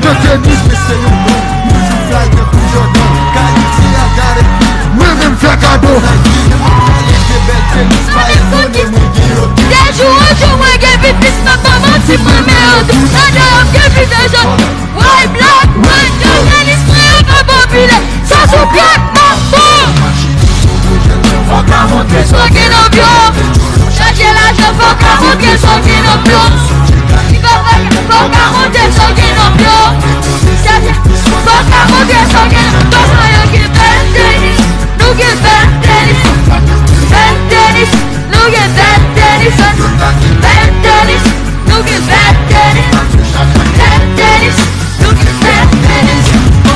meu tênis, pensei um bom. Uso fly, tempo jogão. Calice, agarepi, manda pegador. Desde hoje eu manguei bifis na palma de mameudo. Nada eu que viveja. White black, white girl, eles estranham na bobina. Só subir na porra. Foca monte, só que não viu. Já gelada, foca monte, só que não viu. Foca monte, só que não viu. Foca monte, só que não viu. Tô sonhando que bem tênis, no que bem tênis. Bem tênis, no que bem tênis. Bem tênis, no que bem tênis. Bem tênis, no que bem tênis.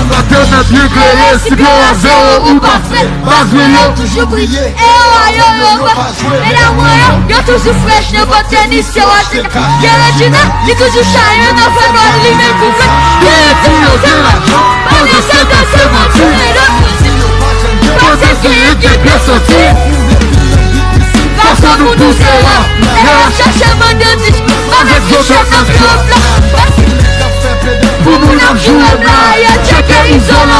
Bateu na briga, esse golazel, o bafé, bagulho. Eu trouxe fresh, eu botei nisso, eu acho que gelatina, ligo de chaia, não foi agora, ele vem com fé. Pode ser que você mantineira, pode ser que pensa assim. Passando do celular, ela já chamando antes, mas que chama pra fumo na rua, praia, checa em zona.